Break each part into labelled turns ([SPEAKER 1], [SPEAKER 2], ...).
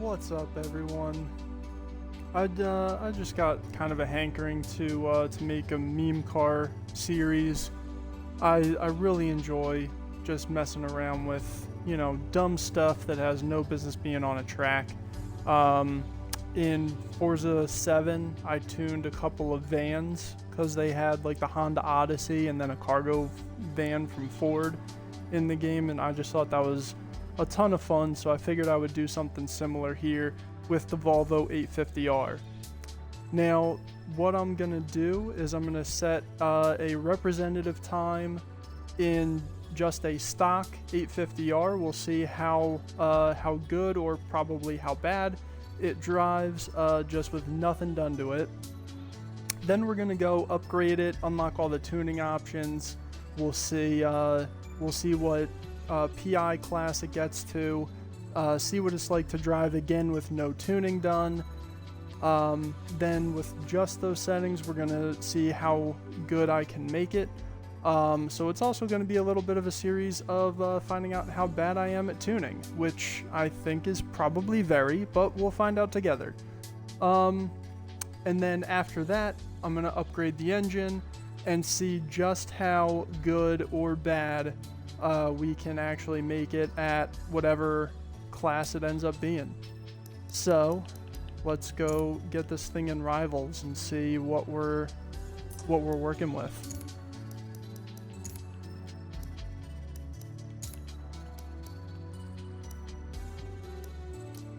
[SPEAKER 1] What's up, everyone? I just got kind of a hankering to make a meme car series. I really enjoy just messing around with, dumb stuff that has no business being on a track. In Forza 7, I tuned a couple of vans because they had like the Honda Odyssey and then a cargo van from Ford in the game, and I just thought that was a ton of fun, so I figured I would do something similar here with the Volvo 850R. Now, what I'm going to do is I'm going to set a representative time in just a stock 850R. We'll see how good or probably how bad it drives just with nothing done to it. Then we're going to go upgrade it, unlock all the tuning options. We'll see what PI class it gets to, see what it's like to drive again with no tuning done. Then with just those settings, we're going to see how good I can make it. So it's also going to be a little bit of a series of finding out how bad I am at tuning, which I think is probably very, but we'll find out together. And then after that, I'm going to upgrade the engine and see just how good or bad we can actually make it at whatever class it ends up being. So let's go get this thing in Rivals and see what we're working with.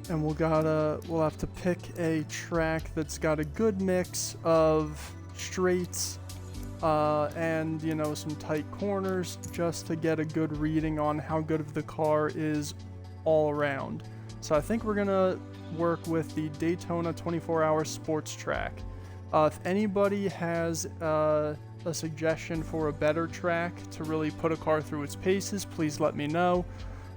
[SPEAKER 1] And we'll have to pick a track that's got a good mix of straights and some tight corners, just to get a good reading on how good of the car is all around. So I think we're gonna work with the Daytona 24-hour sports track. If anybody has a suggestion for a better track to really put a car through its paces, please let me know.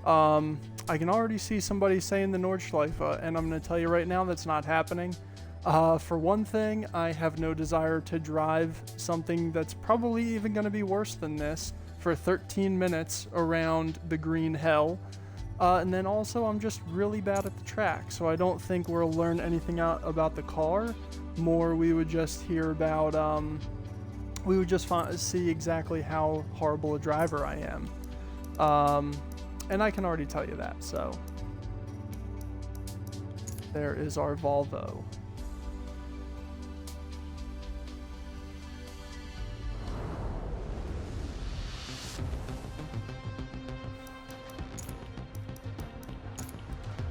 [SPEAKER 1] I can already see somebody saying the Nordschleife, and I'm going to tell you right now that's not happening. For one thing, I have no desire to drive something that's probably even going to be worse than this for 13 minutes around the green hell. And then also, I'm just really bad at the track, so I don't think we'll learn anything out about the car. More, we would just hear about, we would just see exactly how horrible a driver I am. And I can already tell you that, so. There is our Volvo.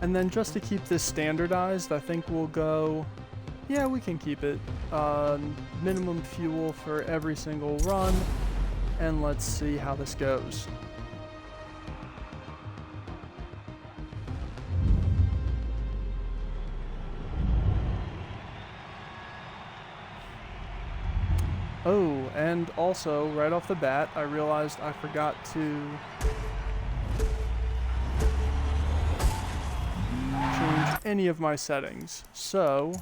[SPEAKER 1] And then just to keep this standardized, I think we'll go, yeah, we can keep it. Minimum fuel for every single run, and let's see how this goes. Oh, and also, right off the bat, I realized I forgot to change any of my settings. So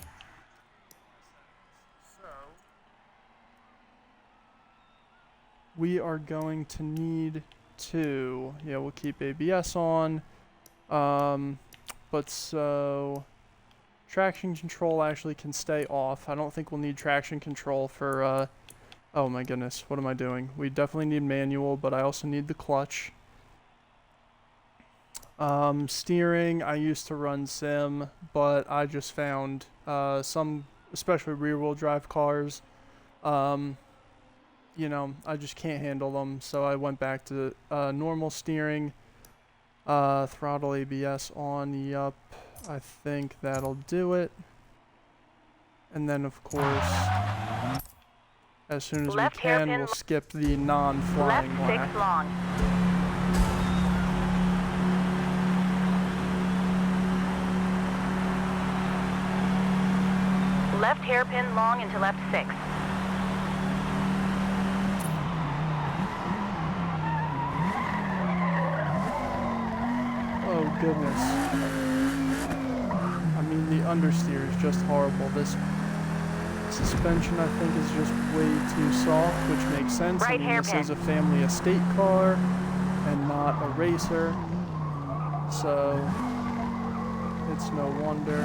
[SPEAKER 1] we are going to need to, yeah, we'll keep ABS on, but so traction control actually can stay off. I don't think we'll need traction control for, oh my goodness, what am I doing? We definitely need manual, but I also need the clutch. Steering, I used to run sim, but I just found some, especially rear-wheel drive cars, I just can't handle them, so I went back to normal steering, throttle ABS on, yup, I think that'll do it. And then, of course, as soon as we can, we'll skip the non-flying
[SPEAKER 2] left 6 long. Left hairpin long into left 6.
[SPEAKER 1] Oh goodness. I mean, the understeer is just horrible. This suspension, I think, is just way too soft, which makes sense.
[SPEAKER 2] Right,
[SPEAKER 1] I mean, this is a family estate car and not a racer, so it's no wonder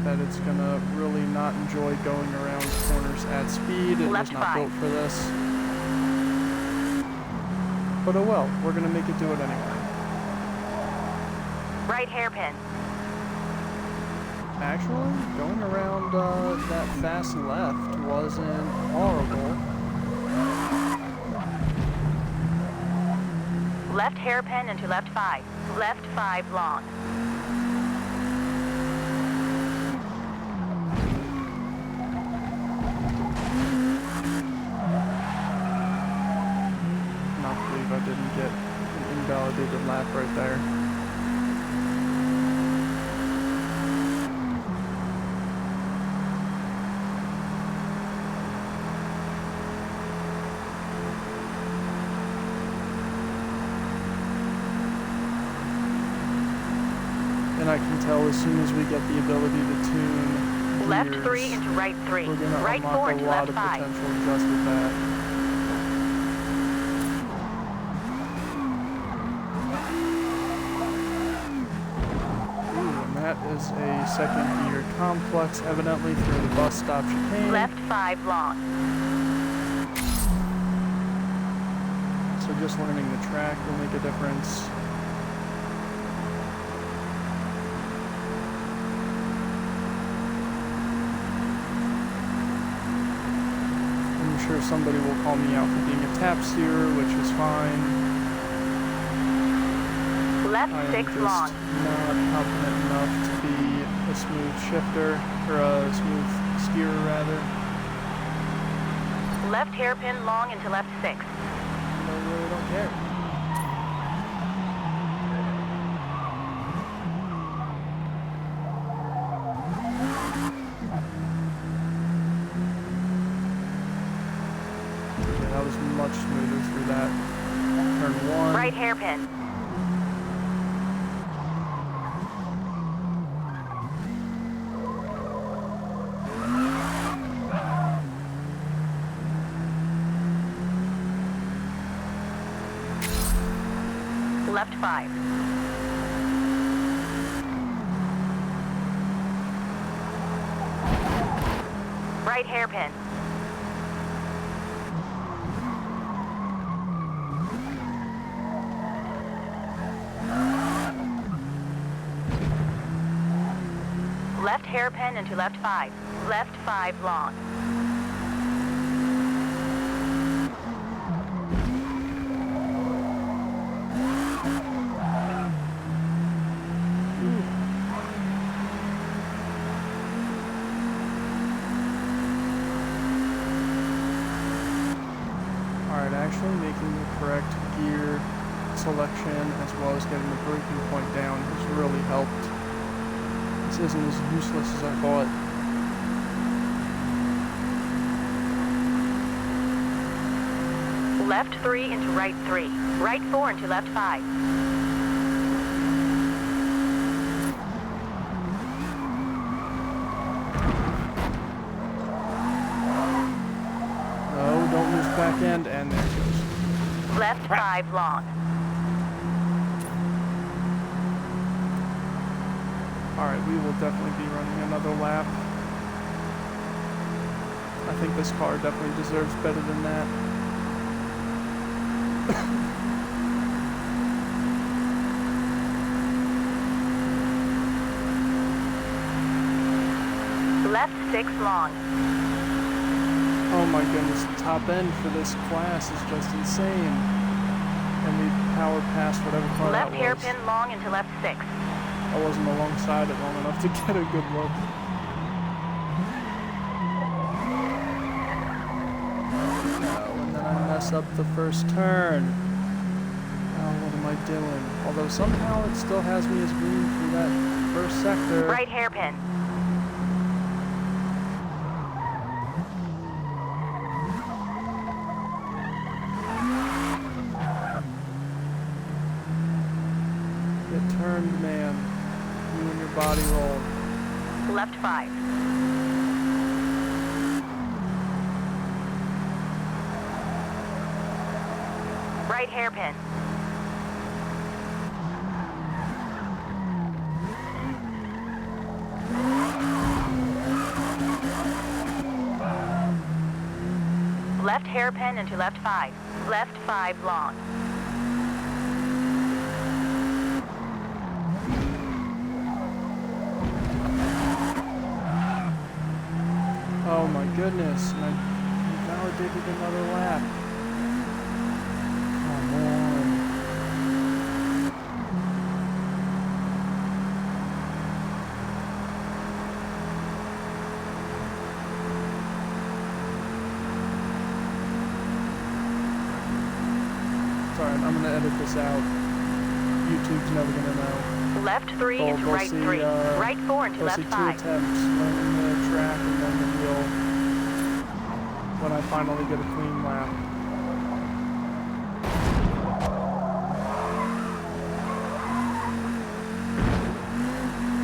[SPEAKER 1] that it's gonna really not enjoy going around corners at speed. It was not built for this. But oh well, we're gonna make it do it anyway.
[SPEAKER 2] Right hairpin.
[SPEAKER 1] Actually, going around that fast left wasn't horrible.
[SPEAKER 2] Left hairpin into left 5. Left 5 long.
[SPEAKER 1] Not believe I didn't get an invalidated lap right there. And I can tell as soon as we get the ability to tune
[SPEAKER 2] Left
[SPEAKER 1] gears,
[SPEAKER 2] 3 into right 3.
[SPEAKER 1] we're gonna
[SPEAKER 2] Right
[SPEAKER 1] unlock
[SPEAKER 2] 4
[SPEAKER 1] a
[SPEAKER 2] into
[SPEAKER 1] lot
[SPEAKER 2] left
[SPEAKER 1] of
[SPEAKER 2] 5.
[SPEAKER 1] potential just with that. Ooh, and that is a second gear complex, evidently through the bus stop chicane.
[SPEAKER 2] Left 5 long.
[SPEAKER 1] So just learning the track will make a difference. I'm sure somebody will call me out for being a tap steerer, which is fine.
[SPEAKER 2] Left
[SPEAKER 1] I am
[SPEAKER 2] 6
[SPEAKER 1] just
[SPEAKER 2] long.
[SPEAKER 1] not confident enough to be a smooth shifter, or a smooth steerer rather.
[SPEAKER 2] Left hairpin long into left 6.
[SPEAKER 1] I really don't care. Yeah, that was much smoother through that. Turn 1.
[SPEAKER 2] Right hairpin. Left 5. Right hairpin. Left hairpin into left 5. Left 5 long.
[SPEAKER 1] Alright, actually making the correct gear selection as well as getting the braking point down has really helped. This isn't as useless as I thought.
[SPEAKER 2] Left 3 into right 3. Right 4 into left 5.
[SPEAKER 1] No, don't lose back end, and there it goes.
[SPEAKER 2] Left 5 long.
[SPEAKER 1] Alright, we will definitely be running another lap. I think this car definitely deserves better than that.
[SPEAKER 2] Left 6 long.
[SPEAKER 1] Oh my goodness, the top end for this class is just insane. And we power past whatever car
[SPEAKER 2] Left
[SPEAKER 1] that was.
[SPEAKER 2] hairpin long into left 6.
[SPEAKER 1] I wasn't alongside it long enough to get a good look. No, and then I mess up the first turn. Oh, what am I doing? Although somehow it still has me as green through that first sector.
[SPEAKER 2] Right hairpin.
[SPEAKER 1] Get turned, man. You and your body roll.
[SPEAKER 2] Left 5. Right hairpin. Left hairpin into left 5. Left 5 long.
[SPEAKER 1] Oh my goodness, and I invalidated another lap. Come on. Sorry, I'm gonna edit this out. YouTube's never gonna know.
[SPEAKER 2] Left 3
[SPEAKER 1] We'll
[SPEAKER 2] into right
[SPEAKER 1] see,
[SPEAKER 2] 3. Right 4 into
[SPEAKER 1] we'll
[SPEAKER 2] left
[SPEAKER 1] see
[SPEAKER 2] 5.
[SPEAKER 1] 2 attempts, one in the track and then the wheel, when I finally get a clean lap.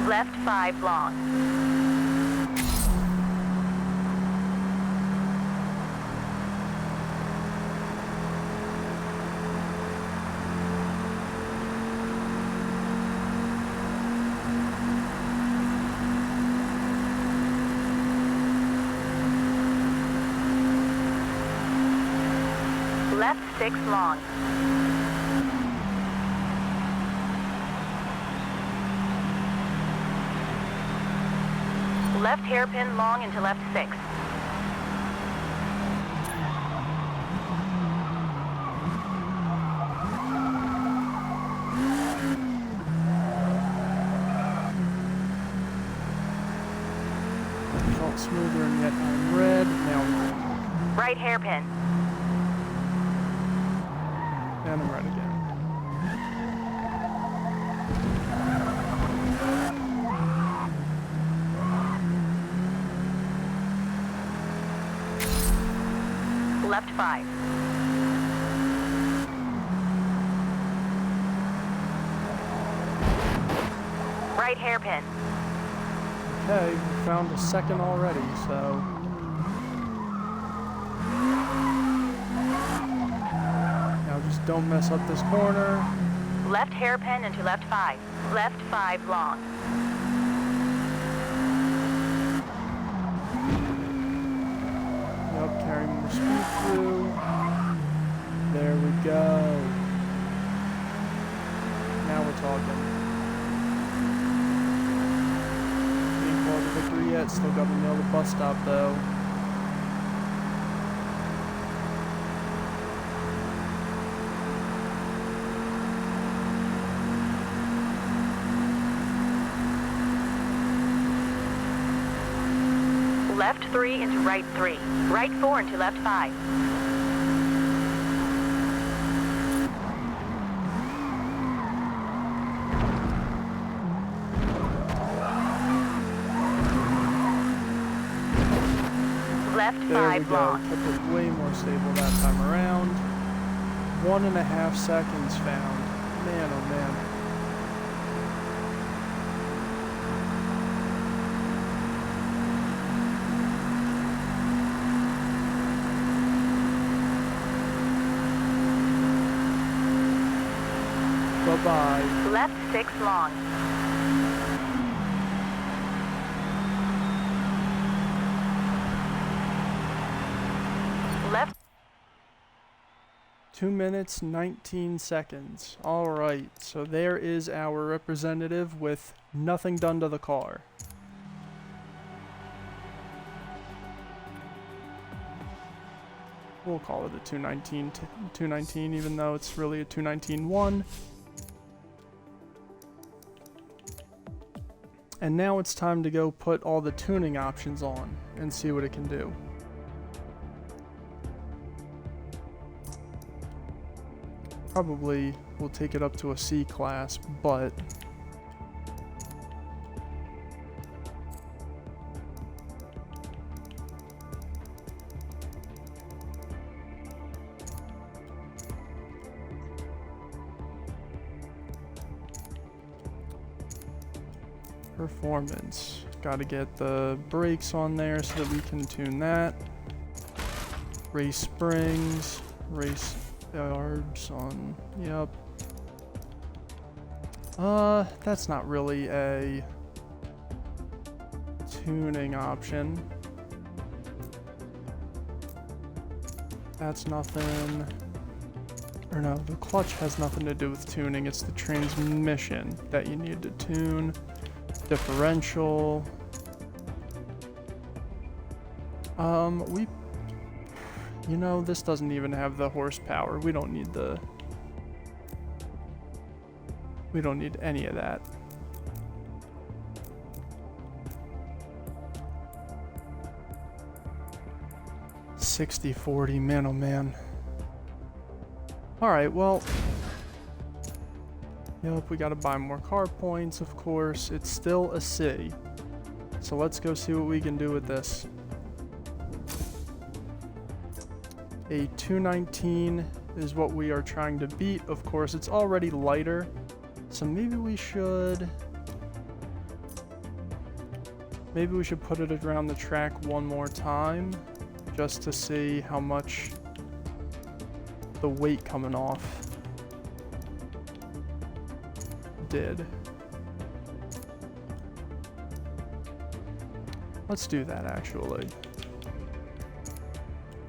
[SPEAKER 2] Left 5 long. Left 6 long. Left hairpin long into left 6.
[SPEAKER 1] Felt smoother and yet I'm red. Now
[SPEAKER 2] Right hairpin.
[SPEAKER 1] and I'm red again.
[SPEAKER 2] Left 5. Right hairpin.
[SPEAKER 1] Okay, we found a second already, so now just don't mess up this corner.
[SPEAKER 2] Left hairpin into left 5. Left 5 long.
[SPEAKER 1] Yep, carrying more speed through. There we go. Now we're talking. Ain't called a victory yet, still gotta nail the bus stop though.
[SPEAKER 2] Left 3 into right 3. Right 4 into left 5. Left
[SPEAKER 1] There
[SPEAKER 2] 5
[SPEAKER 1] we go.
[SPEAKER 2] long.
[SPEAKER 1] Kept it way more stable that time around. 1.5 seconds found. Man, oh man. Bye-bye.
[SPEAKER 2] Left 6 long. Left
[SPEAKER 1] 2 minutes, 19 seconds. Alright, so there is our representative with nothing done to the car. We'll call it a 219 even though it's really a 219-1. And now it's time to go put all the tuning options on and see what it can do. Probably will take it up to a C class, but performance. Got to get the brakes on there so that we can tune that. Race springs, race arbs on, yep. That's not really a tuning option. That's nothing. Or no, the clutch has nothing to do with tuning. It's the transmission that you need to tune. Differential. You know, this doesn't even have the horsepower. We don't need any of that. $60-40, man oh man. Alright, well, yep, we gotta buy more car points, of course. It's still a C. So let's go see what we can do with this. A 219 is what we are trying to beat. Of course, it's already lighter. So maybe we should put it around the track one more time just to see how much the weight coming off did. Let's do that actually.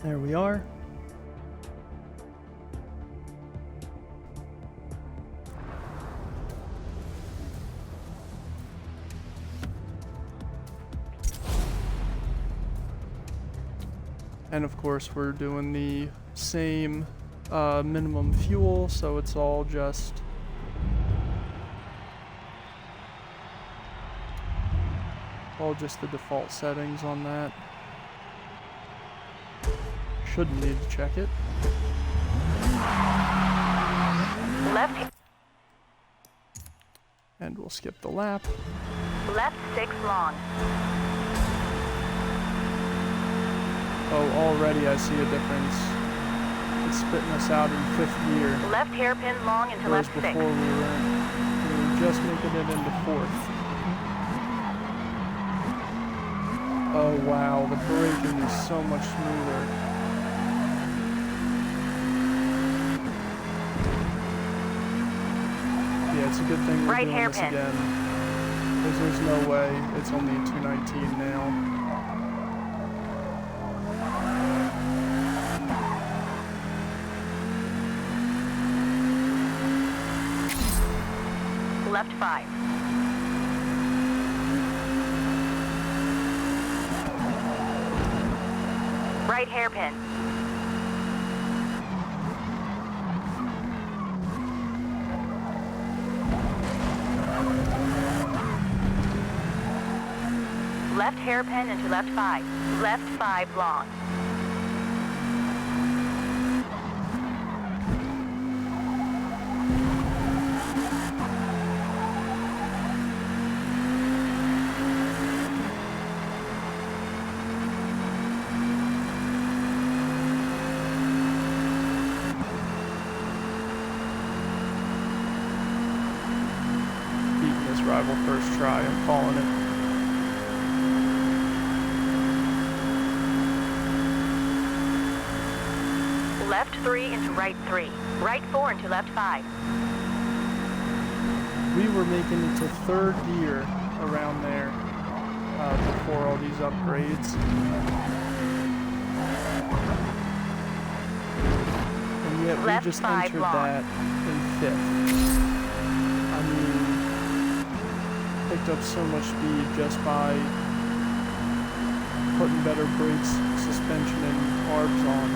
[SPEAKER 1] There we are. And of course we're doing the same minimum fuel, so it's all just the default settings on that. Shouldn't need to check it.
[SPEAKER 2] Left.
[SPEAKER 1] And we'll skip the lap.
[SPEAKER 2] Left 6 long.
[SPEAKER 1] Oh, already I see a difference. It's spitting us out in 5th gear.
[SPEAKER 2] Left hairpin long into
[SPEAKER 1] Whereas
[SPEAKER 2] left 6.
[SPEAKER 1] before we were just making it into 4th. Oh wow, the braking is so much smoother. Yeah, it's a good thing we're doing this again. Because there's no way it's only a 219 now.
[SPEAKER 2] Left 5. Right hairpin. Left hairpin into left 5. Left 5 long.
[SPEAKER 1] Rival first try, I'm calling it.
[SPEAKER 2] Left 3 into right 3. Right 4 into left 5.
[SPEAKER 1] We were making it to 3rd gear around there before all these upgrades. And yet
[SPEAKER 2] left
[SPEAKER 1] we just
[SPEAKER 2] 5
[SPEAKER 1] entered
[SPEAKER 2] long.
[SPEAKER 1] that in 5th. I mean, picked up so much speed just by putting better brakes, suspension, and carbs on.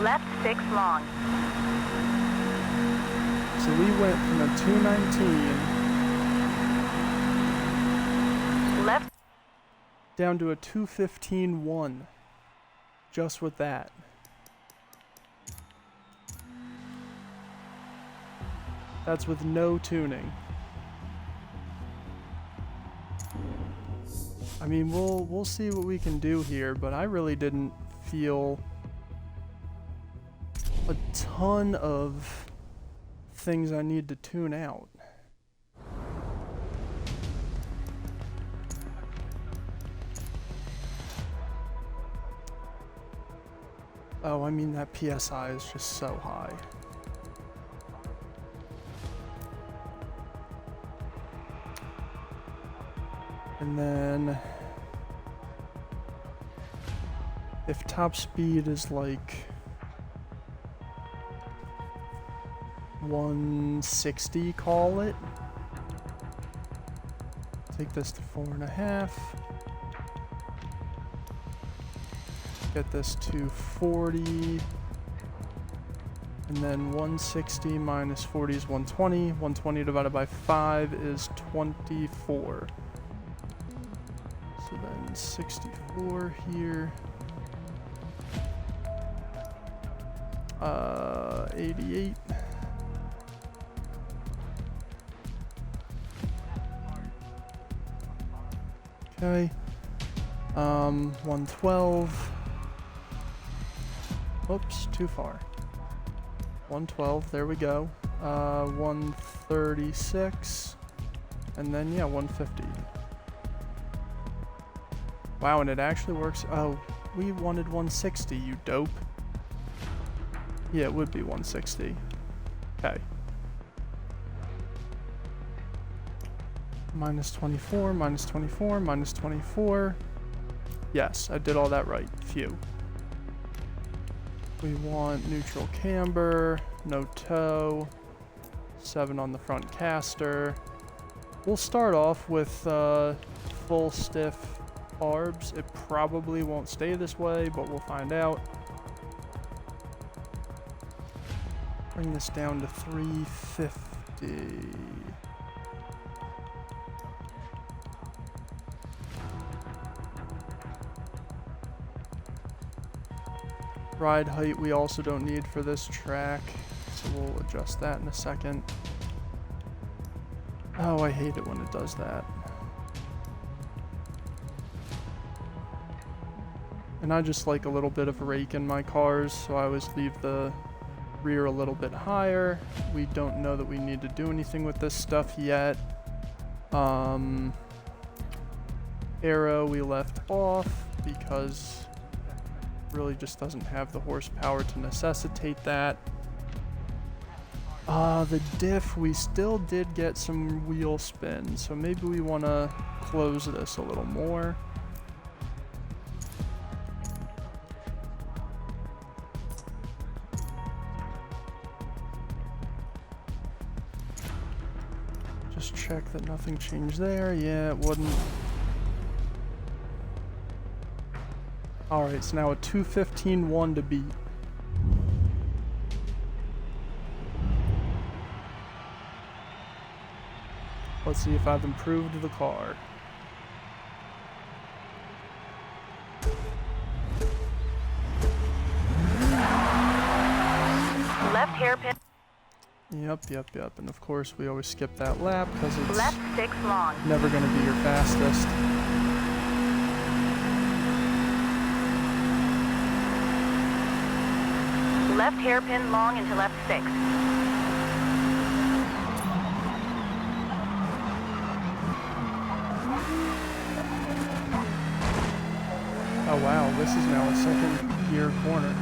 [SPEAKER 2] Left 6 long.
[SPEAKER 1] So we went from a 219
[SPEAKER 2] Left
[SPEAKER 1] down to a 215.1 just with that. That's with no tuning. I mean, we'll see what we can do here, but I really didn't feel a ton of things I need to tune out. Oh, I mean, that PSI is just so high. And then if top speed is like 160, call it. Take this to 4.5. Get this to 40. And then 160 minus 40 is 120. 120 divided by 5 is 24. So then 64 here. 88. Okay. 112. Oops, too far. 112, there we go. 136. And then, yeah, 150. Wow, and it actually works. Oh, we wanted 160, you dope. Yeah, it would be 160. Okay. Minus 24, minus 24, minus 24. Yes, I did all that right. Phew. We want neutral camber, no toe, 7 on the front caster. We'll start off with full stiff arbs. It probably won't stay this way, but we'll find out. Bring this down to 350. Ride height we also don't need for this track, so we'll adjust that in a second. Oh, I hate it when it does that. And I just like a little bit of rake in my cars, so I always leave the rear a little bit higher. We don't know that we need to do anything with this stuff yet. Aero we left off because really just doesn't have the horsepower to necessitate that. The diff, we still did get some wheel spin, so maybe we want to close this a little more. Just check that nothing changed there. Yeah, it wouldn't. Alright, so now a 2:15.1 to beat. Let's see if I've improved the car.
[SPEAKER 2] Left hairpin.
[SPEAKER 1] Yep. And of course we always skip that lap because it's
[SPEAKER 2] Left 6 long.
[SPEAKER 1] never going to be your fastest.
[SPEAKER 2] Left hairpin long into left 6.
[SPEAKER 1] Oh wow, this is now a second gear corner.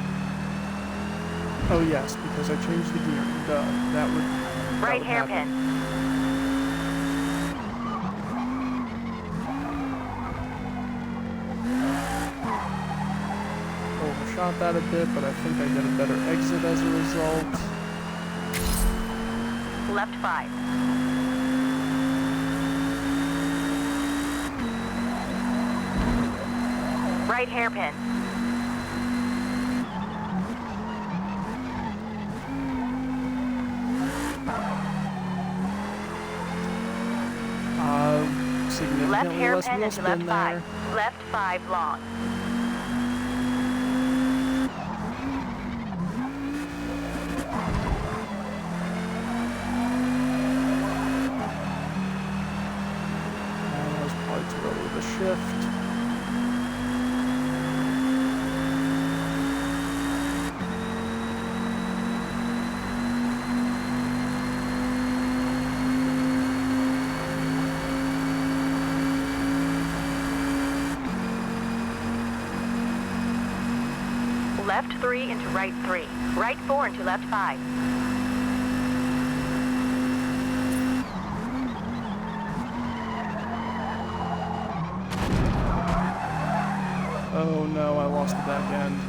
[SPEAKER 1] Oh yes, because I changed the gear. Duh, that would
[SPEAKER 2] Right hairpin.
[SPEAKER 1] Overshot that a bit, but I think I get a better exit as a result.
[SPEAKER 2] Left 5. Right hairpin.
[SPEAKER 1] Significantly
[SPEAKER 2] Left
[SPEAKER 1] less
[SPEAKER 2] hairpin
[SPEAKER 1] wheel
[SPEAKER 2] into left
[SPEAKER 1] spin
[SPEAKER 2] 5.
[SPEAKER 1] there.
[SPEAKER 2] Left 5 long.
[SPEAKER 1] That was probably too early to shift.
[SPEAKER 2] Left 3 into right 3. Right 4 into left 5.
[SPEAKER 1] Oh no, I lost the back end.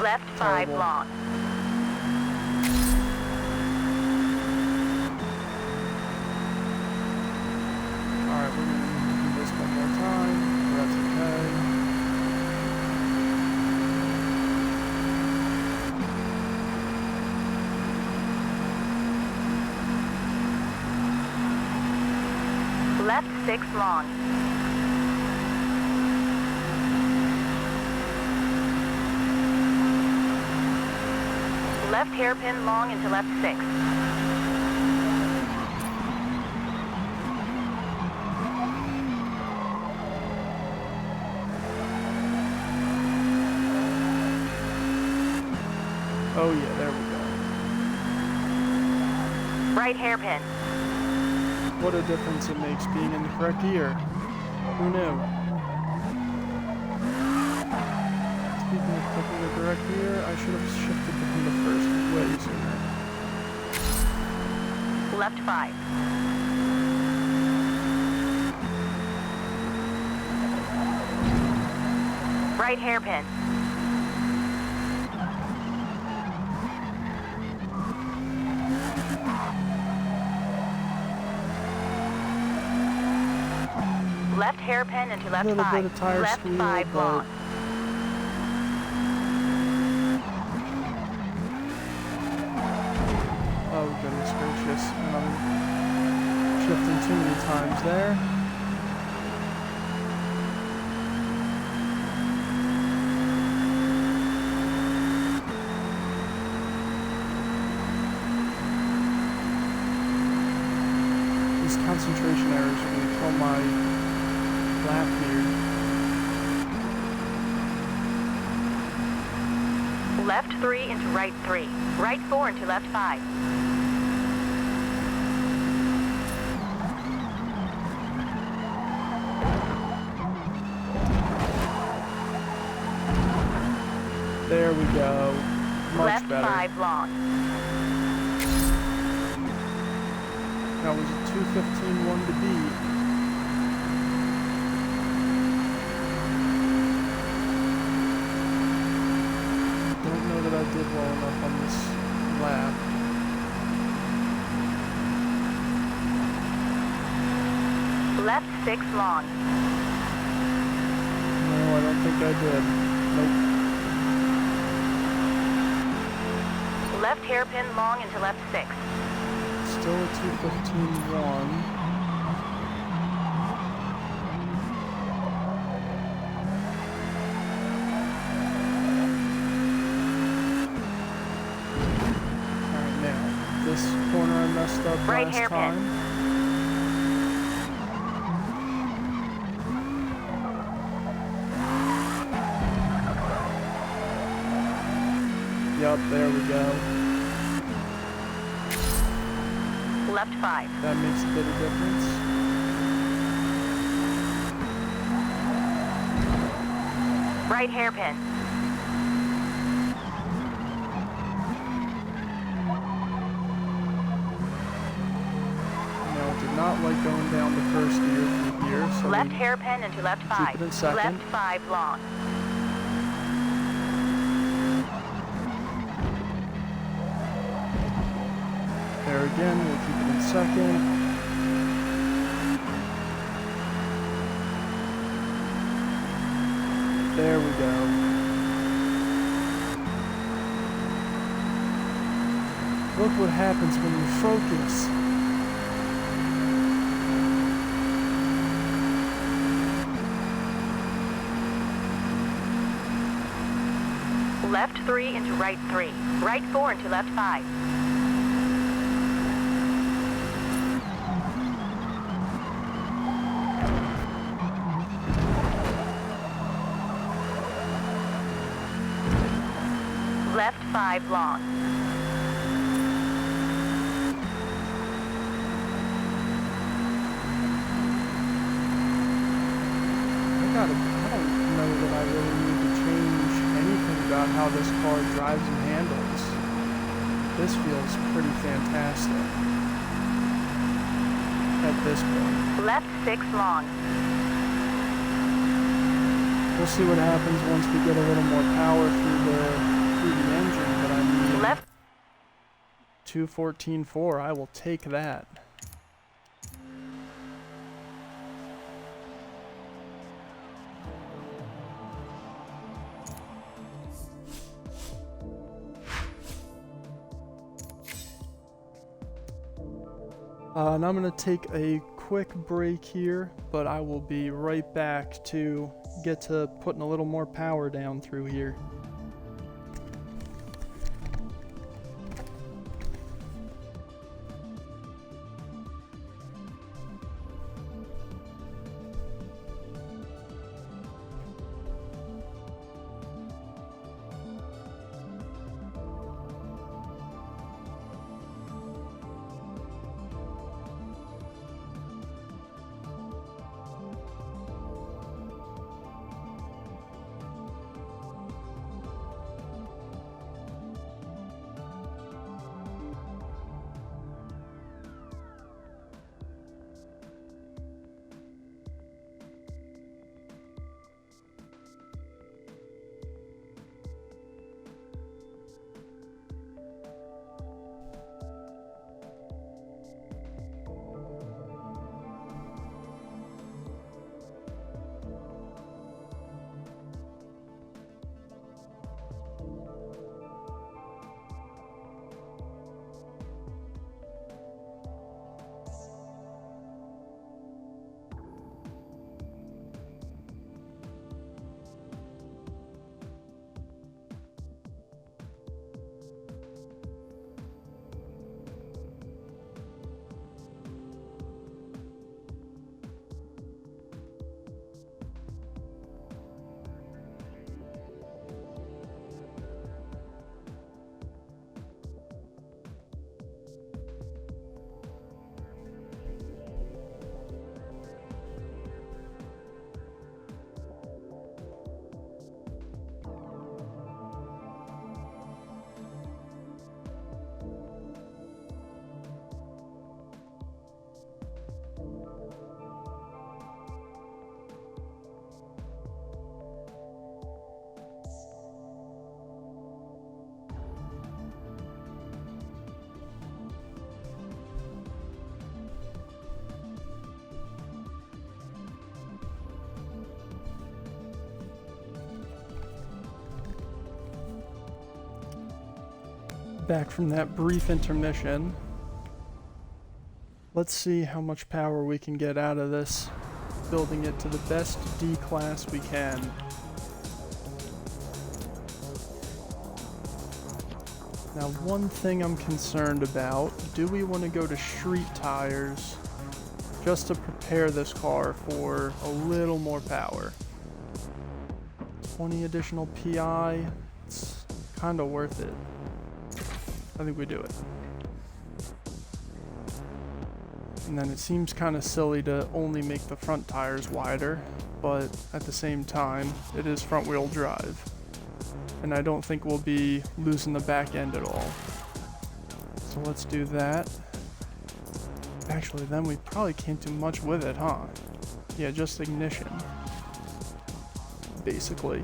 [SPEAKER 2] Left 5
[SPEAKER 1] Terrible.
[SPEAKER 2] long.
[SPEAKER 1] Alright, we're gonna do this one more time. That's okay.
[SPEAKER 2] Left 6 long. Left hairpin long into left 6.
[SPEAKER 1] Oh yeah, there we go.
[SPEAKER 2] Right hairpin.
[SPEAKER 1] What a difference it makes being in the correct gear. Who knew? Speaking of clicking the correct gear, I should have shifted from the first way sooner.
[SPEAKER 2] Left 5. Right hairpin. Left hairpin into left 5.
[SPEAKER 1] Little bit of tire
[SPEAKER 2] Left
[SPEAKER 1] squeal,
[SPEAKER 2] 5
[SPEAKER 1] but
[SPEAKER 2] long.
[SPEAKER 1] oh goodness gracious, I'm shifting too many times there. These concentration errors are going to kill my lap here.
[SPEAKER 2] Left 3 into right 3. Right 4 into left 5.
[SPEAKER 1] There we go. Much
[SPEAKER 2] Left
[SPEAKER 1] better.
[SPEAKER 2] 5 long.
[SPEAKER 1] That was a 2:15.1 to beat. Don't know that I did well enough on this lap.
[SPEAKER 2] Left 6 long.
[SPEAKER 1] No, I don't think I did. Nope.
[SPEAKER 2] Left hairpin long into left 6.
[SPEAKER 1] Still a 2:15.1. Alright, now, this corner I messed up
[SPEAKER 2] Right
[SPEAKER 1] last
[SPEAKER 2] hairpin.
[SPEAKER 1] time. Yup, there we go.
[SPEAKER 2] Left 5.
[SPEAKER 1] That makes a bit of difference.
[SPEAKER 2] Right hairpin.
[SPEAKER 1] Now, I did not like going down the first gear from here, so
[SPEAKER 2] Left
[SPEAKER 1] we
[SPEAKER 2] hairpin into left 5.
[SPEAKER 1] it in second.
[SPEAKER 2] Left 5 long.
[SPEAKER 1] there again, we'll keep it in second. There we go. Look what happens when you focus.
[SPEAKER 2] Left 3 into right 3. Right 4 into left 5. Left 5 long.
[SPEAKER 1] I don't know that I really need to change anything about how this car drives and handles. This feels pretty fantastic at this point.
[SPEAKER 2] Left 6 long.
[SPEAKER 1] We'll see what happens once we get a little more power through the engine, but I mean,
[SPEAKER 2] Left.
[SPEAKER 1] 214.4, I will take that. And I'm going to take a quick break here, but I will be right back to get to putting a little more power down through here. Back from that brief intermission. Let's see how much power we can get out of this, building it to the best D class we can. Now, one thing I'm concerned about, do we want to go to street tires just to prepare this car for a little more power? 20 additional PI, it's kind of worth it. I think we do it. And then it seems kind of silly to only make the front tires wider, but at the same time, it is front wheel drive. And I don't think we'll be losing the back end at all. So let's do that. Actually, then we probably can't do much with it, huh? Yeah, just ignition. Basically.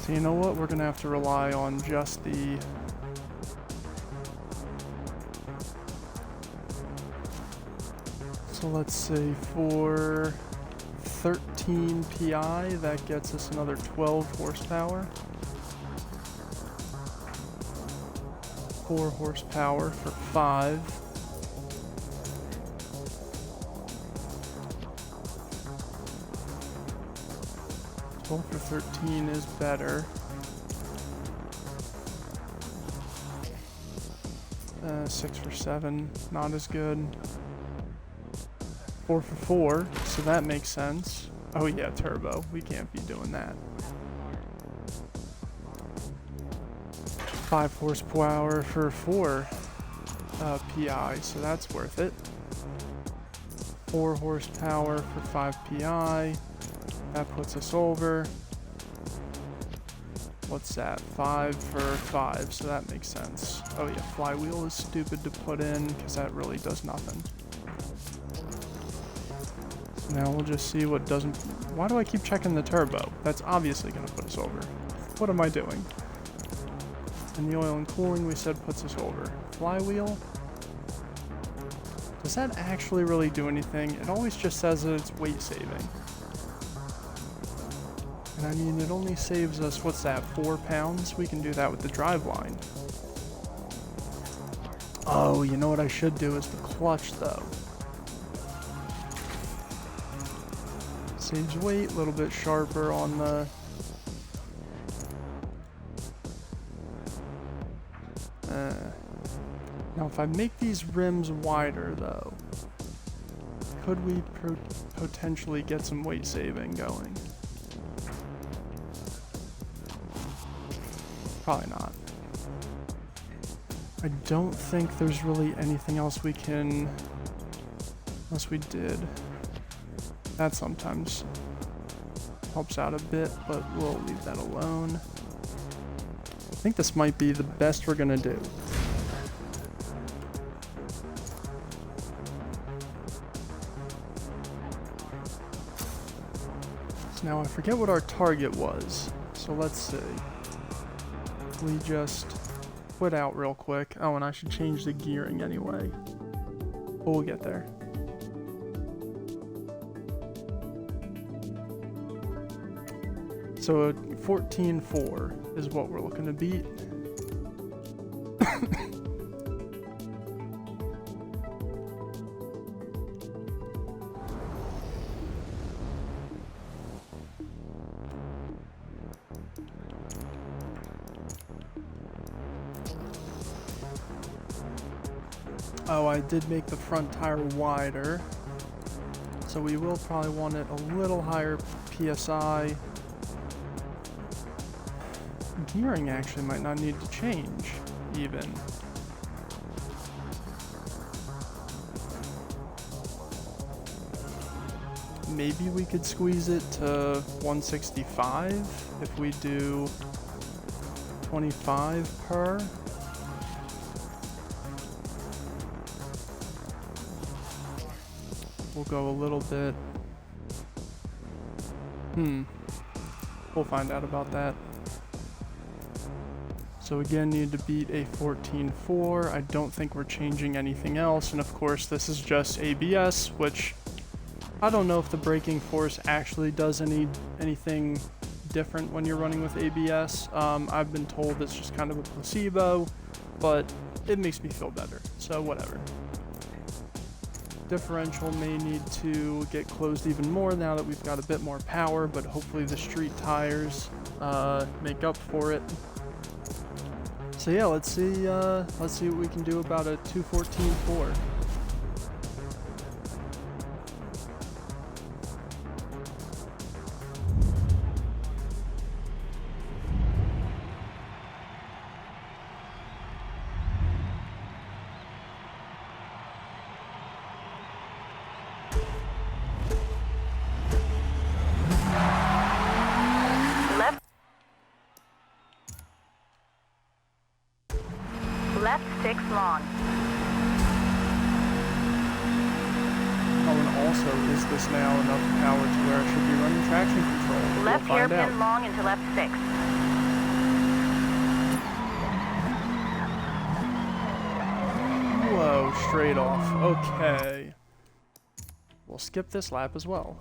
[SPEAKER 1] So you know what? We're gonna have to rely on just the... So let's say for 13 PI, that gets us another 12 horsepower. 4 horsepower for 5. For 13 is better. 6 for 7, not as good. 4 for 4, so that makes sense. Oh yeah, turbo. We can't be doing that. 5 horsepower for 4 PI, so that's worth it. 4 horsepower for 5 PI. That puts us over. What's that? 5 for 5, so that makes sense. Oh yeah, flywheel is stupid to put in because that really does nothing. Now we'll just see what doesn't... Why do I keep checking the turbo? That's obviously going to put us over. What am I doing? And the oil and cooling we said puts us over. Flywheel? Does that actually really do anything? It always just says that it's weight saving. And I mean, it only saves us, what's that, 4 pounds? We can do that with the driveline. Oh, you know what I should do is the clutch though. Saves weight, a little bit sharper on the... Now if I make these rims wider though, could we potentially get some weight saving going? Probably not. I don't think there's really anything else we can, unless we did. That sometimes helps out a bit, but we'll leave that alone. I think this might be the best we're gonna do. So now I forget what our target was, so let's see. We just quit out real quick. Oh, and I should change the gearing anyway. But we'll get there. So a 14.4 is what we're looking to beat. Oh, I did make the front tire wider, so we will probably want it a little higher PSI. Gearing actually might not need to change, even. Maybe we could squeeze it to 165 if we do 25 per. We'll go a little bit. We'll find out about that. So again, need to beat a 14.4. I don't think we're changing anything else. And of course, this is just ABS, which I don't know if the braking force actually does anything different when you're running with ABS. I've been told it's just kind of a placebo, but it makes me feel better. So whatever. Differential may need to get closed even more now that we've got a bit more power, but hopefully the street tires make up for it. So yeah, let's see what we can do about a 214.4.
[SPEAKER 2] Left 6 long.
[SPEAKER 1] Oh, and also, is this now enough power to where I should be running traction control?
[SPEAKER 2] Left
[SPEAKER 1] We'll find
[SPEAKER 2] hairpin
[SPEAKER 1] out.
[SPEAKER 2] long into left 6.
[SPEAKER 1] Whoa, straight off. Okay. We'll skip this lap as well.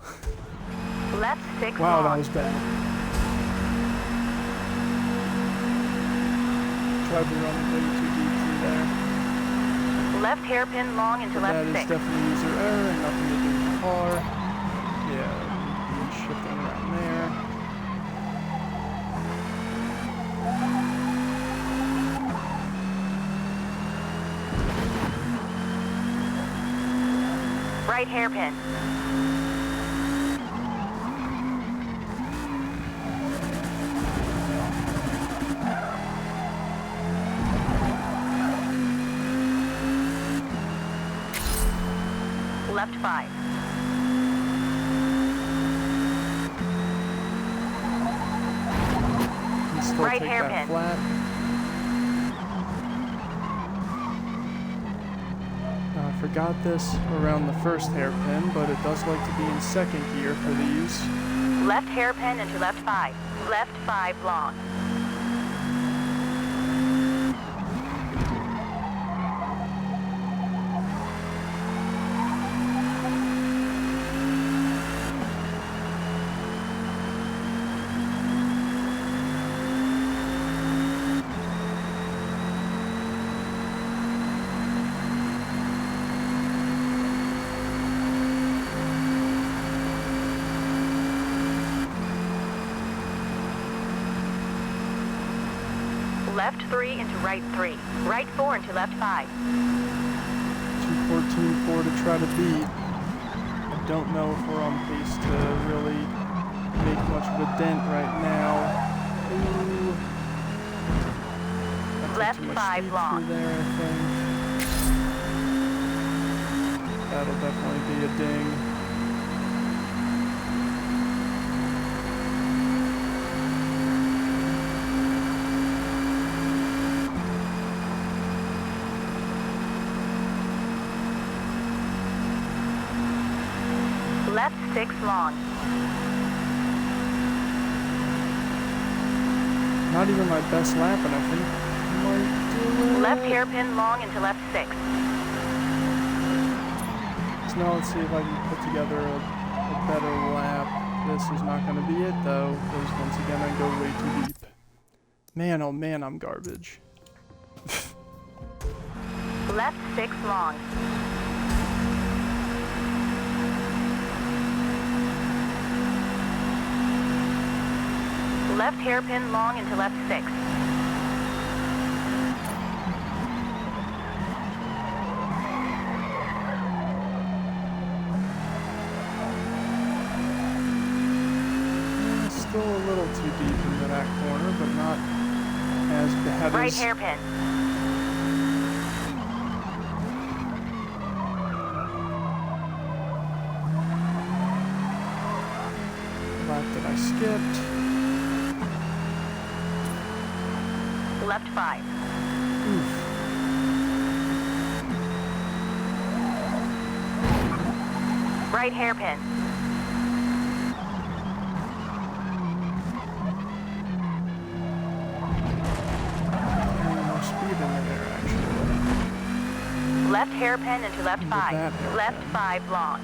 [SPEAKER 2] Left 6
[SPEAKER 1] Wow,
[SPEAKER 2] long.
[SPEAKER 1] that was bad. Tried to run way too deep through there.
[SPEAKER 2] Left hairpin long into left
[SPEAKER 1] That is
[SPEAKER 2] 6.
[SPEAKER 1] definitely user error and nothing to do with the car. Yeah, shifting around there.
[SPEAKER 2] Right hairpin. Left 5.
[SPEAKER 1] Can still
[SPEAKER 2] Right
[SPEAKER 1] take
[SPEAKER 2] hairpin.
[SPEAKER 1] that flat. I forgot this around the first hairpin, but it does like to be in second gear for these.
[SPEAKER 2] Left hairpin into left 5. Left 5 long. Left 3 into right 3. Right 4 into left 5.
[SPEAKER 1] 214.4 to try to beat. I don't know if we're on pace to really make much of a dent right now. Ooh.
[SPEAKER 2] Left 5 long.
[SPEAKER 1] There, I think. That'll definitely be a ding.
[SPEAKER 2] Left 6 long.
[SPEAKER 1] Not even my best lap, and I think I might do it.
[SPEAKER 2] Left hairpin long into left 6.
[SPEAKER 1] So now let's see if I can put together a better lap. This is not going to be it, though, because once again I go way too deep. Man, oh man, I'm garbage.
[SPEAKER 2] Left 6 long. Left hairpin long into left 6.
[SPEAKER 1] Still a little too deep into that corner, but not as bad
[SPEAKER 2] Right
[SPEAKER 1] as...
[SPEAKER 2] hairpin.
[SPEAKER 1] lap that I skipped.
[SPEAKER 2] Left 5.
[SPEAKER 1] Oof.
[SPEAKER 2] Right hairpin.
[SPEAKER 1] More speed in there, actually.
[SPEAKER 2] Left hairpin into left
[SPEAKER 1] With
[SPEAKER 2] 5.
[SPEAKER 1] that hairpin.
[SPEAKER 2] Left 5 long.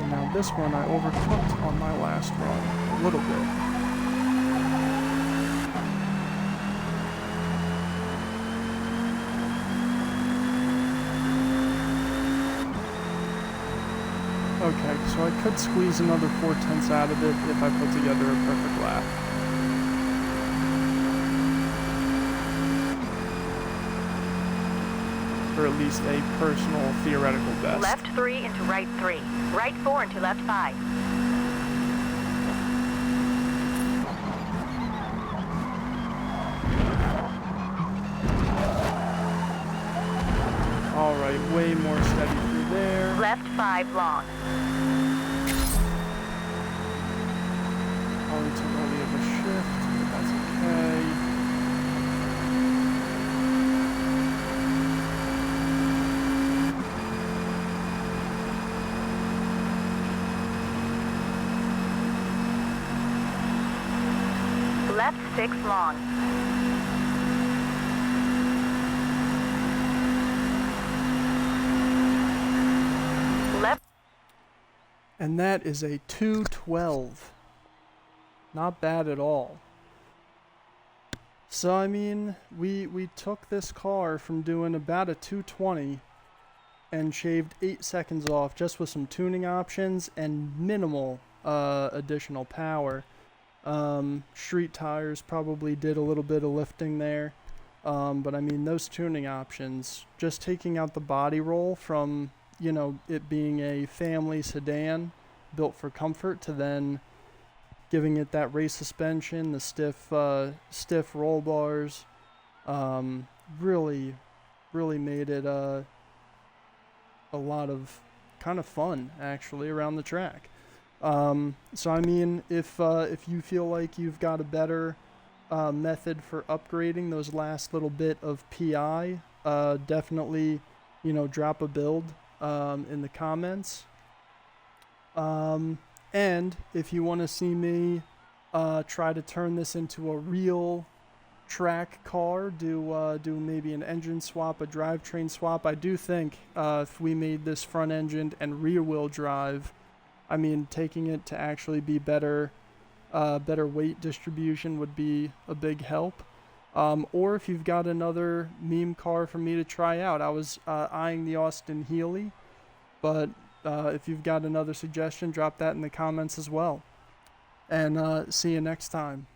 [SPEAKER 1] And now this one I overcooked on my last run a little bit. Okay, so I could squeeze another 4/10 out of it if I put together a perfect lap. Or at least a personal theoretical best.
[SPEAKER 2] Left 3 into right 3. Right 4 into left 5.
[SPEAKER 1] Alright, way more steady through there.
[SPEAKER 2] Left 5 long.
[SPEAKER 1] Probably too early of a shift, but that's okay.
[SPEAKER 2] Left 6 long. Left.
[SPEAKER 1] And that is a 212. Not bad at all. So, I mean, we took this car from doing about a 220 and shaved 8 seconds off just with some tuning options and minimal additional power. Street tires probably did a little bit of lifting there. But I mean, those tuning options, just taking out the body roll from, you know, it being a family sedan built for comfort to then giving it that race suspension, the stiff roll bars, really made it a lot of kind of fun actually around the track. So I mean, if you feel like you've got a better method for upgrading those last little bit of PI, definitely, drop a build in the comments. And if you want to see me try to turn this into a real track car, do maybe an engine swap, a drivetrain swap. I do think if we made this front engined and rear wheel drive, I mean, taking it to actually be better weight distribution would be a big help. Or if you've got another meme car for me to try out, I was eyeing the Austin Healey, but if you've got another suggestion, drop that in the comments as well. And see you next time.